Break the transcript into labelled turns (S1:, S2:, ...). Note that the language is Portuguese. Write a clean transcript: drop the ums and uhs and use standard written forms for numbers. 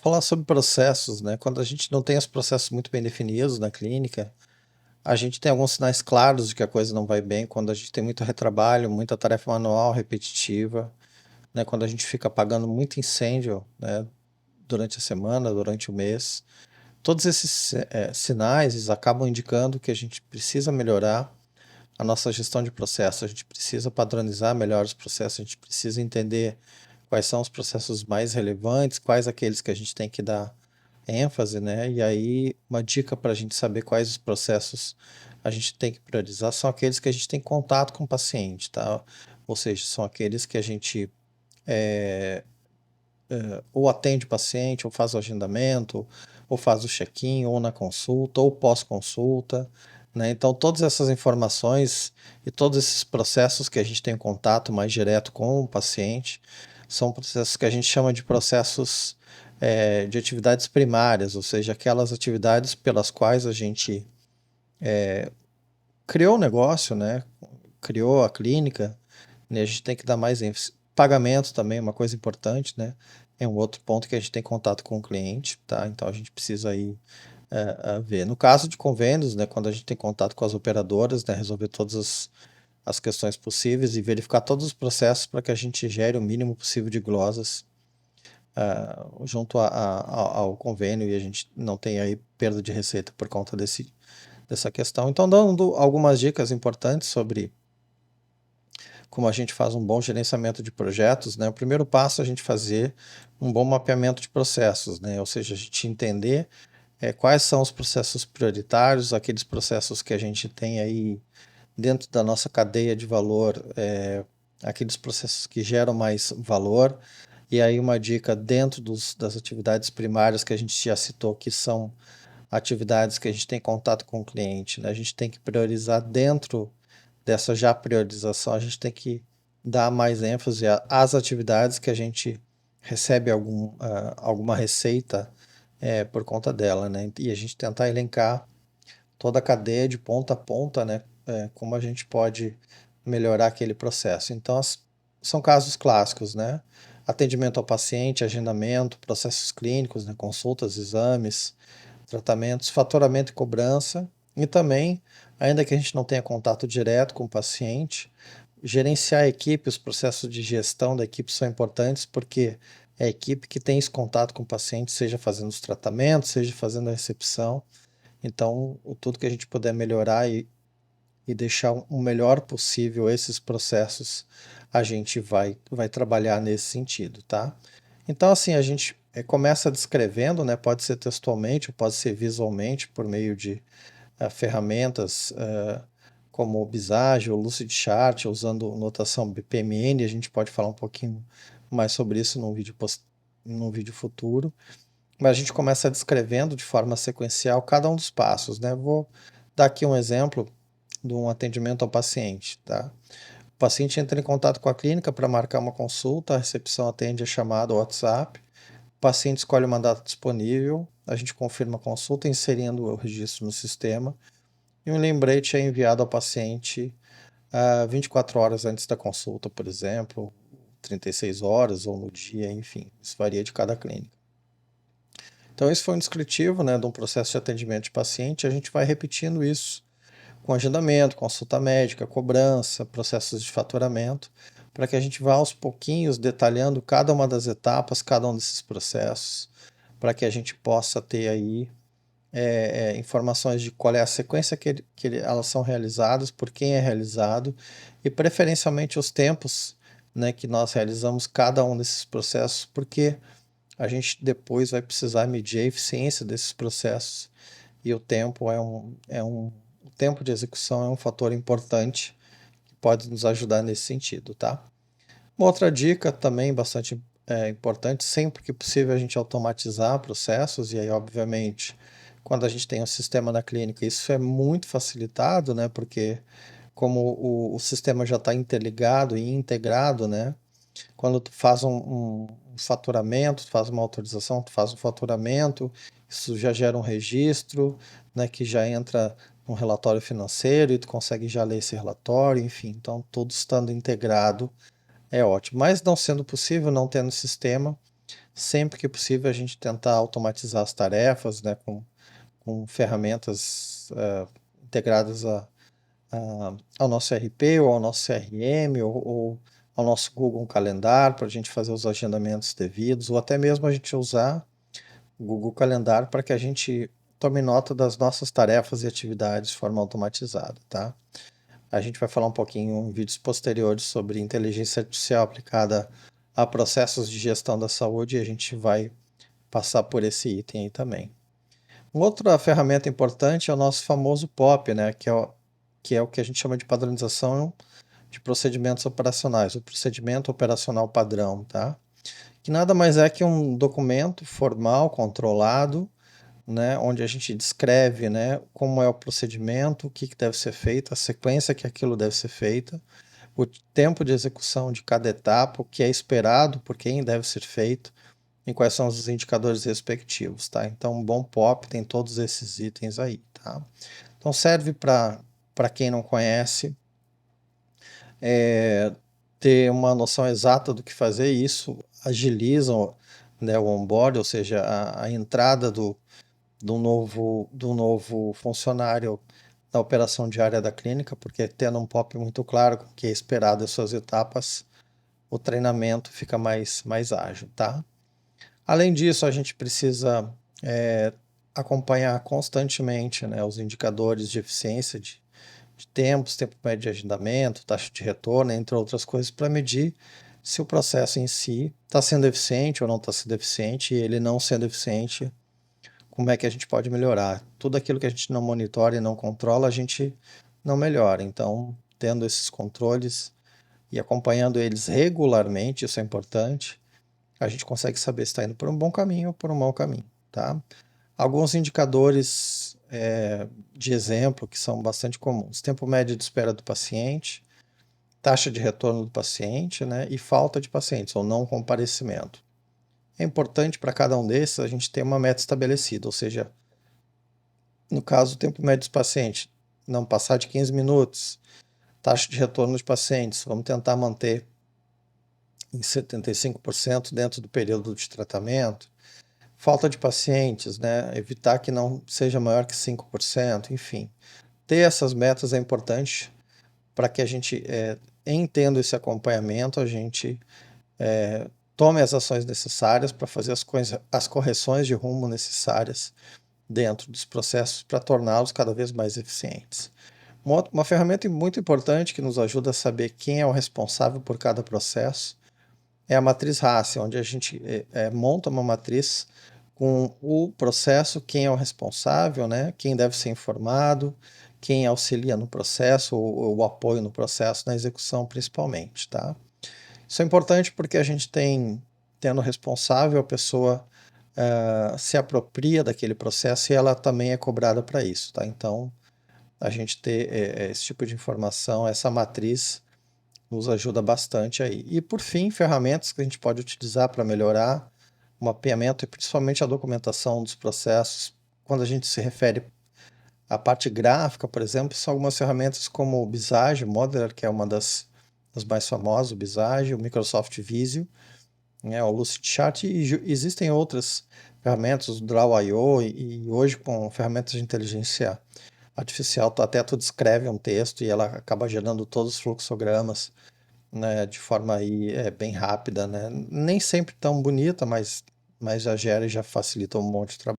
S1: falar sobre processos, né? Quando a gente não tem os processos muito bem definidos na clínica, a gente tem alguns sinais claros de que a coisa não vai bem. Quando a gente tem muito retrabalho, muita tarefa manual repetitiva, né? Quando a gente fica apagando muito incêndio, né? Durante a semana, durante o mês. Todos esses sinais eles acabam indicando que a gente precisa melhorar a nossa gestão de processos, a gente precisa padronizar melhor os processos, a gente precisa entender quais são os processos mais relevantes, quais aqueles que a gente tem que dar ênfase, né? E aí, uma dica para a gente saber quais os processos a gente tem que priorizar são aqueles que a gente tem contato com o paciente, tá? Ou seja, são aqueles que a gente ou atende o paciente, ou faz o agendamento, ou faz o check-in, ou na consulta, ou pós-consulta, né? Então, todas essas informações e todos esses processos que a gente tem contato mais direto com o paciente são processos que a gente chama de processos de atividades primárias, ou seja, aquelas atividades pelas quais a gente criou o negócio, né? Criou a clínica, né? A gente tem que dar mais ênfase. Pagamento também é uma coisa importante, né? É um outro ponto que a gente tem contato com o cliente, tá? Então a gente precisa aí ver. No caso de convênios, né? Quando a gente tem contato com as operadoras, né? Resolver todas as questões possíveis e verificar todos os processos para que a gente gere o mínimo possível de glosas junto ao convênio e a gente não tenha aí perda de receita por conta dessa questão. Então, dando algumas dicas importantes sobre como a gente faz um bom gerenciamento de projetos, né? O primeiro passo é a gente fazer um bom mapeamento de processos, né? Ou seja, a gente entender quais são os processos prioritários, aqueles processos que a gente tem aí dentro da nossa cadeia de valor, aqueles processos que geram mais valor. E aí uma dica dentro das atividades primárias que a gente já citou, que são atividades que a gente tem contato com o cliente, né? A gente tem que priorizar dentro dessa já priorização, a gente tem que dar mais ênfase às atividades que a gente recebe alguma receita por conta dela, né? E a gente tentar elencar toda a cadeia de ponta a ponta, né? Como a gente pode melhorar aquele processo. Então, são casos clássicos, né? Atendimento ao paciente, agendamento, processos clínicos, né? Consultas, exames, tratamentos, faturamento e cobrança, e também, ainda que a gente não tenha contato direto com o paciente, gerenciar a equipe, os processos de gestão da equipe são importantes porque é a equipe que tem esse contato com o paciente, seja fazendo os tratamentos, seja fazendo a recepção. Então, tudo que a gente puder melhorar e deixar o melhor possível esses processos, a gente vai trabalhar nesse sentido, tá? Então, assim, a gente começa descrevendo, né? Pode ser textualmente, pode ser visualmente, por meio de ferramentas como o Visage ou Lucidchart, usando notação BPMN. A gente pode falar um pouquinho mais sobre isso num vídeo futuro. Mas a gente começa descrevendo de forma sequencial cada um dos passos, né? Vou dar aqui um exemplo de um atendimento ao paciente, tá? O paciente entra em contato com a clínica para marcar uma consulta, a recepção atende a chamada ou WhatsApp, o paciente escolhe uma data disponível, a gente confirma a consulta inserindo o registro no sistema e um lembrete é enviado ao paciente 24 horas antes da consulta, por exemplo, 36 horas ou no dia, enfim, isso varia de cada clínica. Então, esse foi um descritivo, né, de um processo de atendimento de paciente. A gente vai repetindo isso com agendamento, consulta médica, cobrança, processos de faturamento, para que a gente vá aos pouquinhos detalhando cada uma das etapas, cada um desses processos, para que a gente possa ter aí informações de qual é a sequência que elas são realizadas, por quem é realizado e preferencialmente os tempos, né, que nós realizamos cada um desses processos, porque a gente depois vai precisar medir a eficiência desses processos e o tempo o tempo de execução é um fator importante que pode nos ajudar nesse sentido, tá? Uma outra dica também bastante importante, sempre que possível a gente automatizar processos e aí obviamente quando a gente tem um sistema na clínica isso é muito facilitado, né? Porque como o sistema já está interligado e integrado, né? Quando tu faz um faturamento, tu faz uma autorização, tu faz um faturamento, isso já gera um registro, né, que já entra no relatório financeiro e tu consegue já ler esse relatório, enfim, então tudo estando integrado é ótimo. Mas não sendo possível, não tendo sistema, sempre que possível a gente tentar automatizar as tarefas, né, com ferramentas integradas ao nosso RP ou ao nosso CRM ou ao nosso Google Calendar para a gente fazer os agendamentos devidos, ou até mesmo a gente usar o Google Calendar para que a gente tome nota das nossas tarefas e atividades de forma automatizada, tá? A gente vai falar um pouquinho em vídeos posteriores sobre inteligência artificial aplicada a processos de gestão da saúde e a gente vai passar por esse item aí também. Uma outra ferramenta importante é o nosso famoso POP, né, que é o que a gente chama de padronização de procedimentos operacionais, o procedimento operacional padrão, tá? Que nada mais é que um documento formal, controlado, né, onde a gente descreve, né, como é o procedimento, o que deve ser feito, a sequência que aquilo deve ser feita, o tempo de execução de cada etapa, o que é esperado por quem deve ser feito e quais são os indicadores respectivos, tá? Então, um bom POP tem todos esses itens aí, tá? Então, serve para quem não conhece ter uma noção exata do que fazer, e isso agiliza, né, o onboard, ou seja, a entrada do novo funcionário da operação diária da clínica, porque tendo um POP muito claro com o que é esperado das suas etapas, o treinamento fica mais ágil, tá? Além disso, a gente precisa acompanhar constantemente, né, os indicadores de eficiência de tempos, tempo médio de agendamento, taxa de retorno, entre outras coisas, para medir se o processo em si está sendo eficiente ou não está sendo eficiente, e ele não sendo eficiente, como é que a gente pode melhorar. Tudo aquilo que a gente não monitora e não controla, a gente não melhora. Então, tendo esses controles e acompanhando eles regularmente, isso é importante, a gente consegue saber se está indo por um bom caminho ou por um mau caminho, tá? Alguns indicadores de exemplo que são bastante comuns: tempo médio de espera do paciente, taxa de retorno do paciente, né, e falta de pacientes ou não comparecimento. É importante para cada um desses a gente ter uma meta estabelecida, ou seja, no caso, o tempo médio do paciente não passar de 15 minutos, taxa de retorno dos pacientes, vamos tentar manter em 75% dentro do período de tratamento. Falta de pacientes, né? Evitar que não seja maior que 5%, enfim. Ter essas metas é importante para que a gente, em tendo esse acompanhamento, a gente tome as ações necessárias para fazer as correções de rumo necessárias dentro dos processos para torná-los cada vez mais eficientes. Uma ferramenta muito importante que nos ajuda a saber quem é o responsável por cada processo é a matriz RACI, onde a gente monta uma matriz com o processo, quem é o responsável, né? Quem deve ser informado, quem auxilia no processo, ou o apoio no processo, na execução principalmente, tá? Isso é importante porque a gente tendo responsável, a pessoa se apropria daquele processo e ela também é cobrada para isso, tá? Então, a gente ter esse tipo de informação, essa matriz, nos ajuda bastante aí. E por fim, ferramentas que a gente pode utilizar para melhorar o mapeamento e principalmente a documentação dos processos. Quando a gente se refere à parte gráfica, por exemplo, são algumas ferramentas como o Visage Modeler, que é uma das mais famosas, o Visage, o Microsoft Visio, né, o Lucidchart, e existem outras ferramentas, o Draw.io, e hoje com ferramentas de inteligência artificial, até tu descreve um texto e ela acaba gerando todos os fluxogramas, né, de forma aí bem rápida, né? Nem sempre tão bonita, mas já gera e já facilita um monte de trabalho.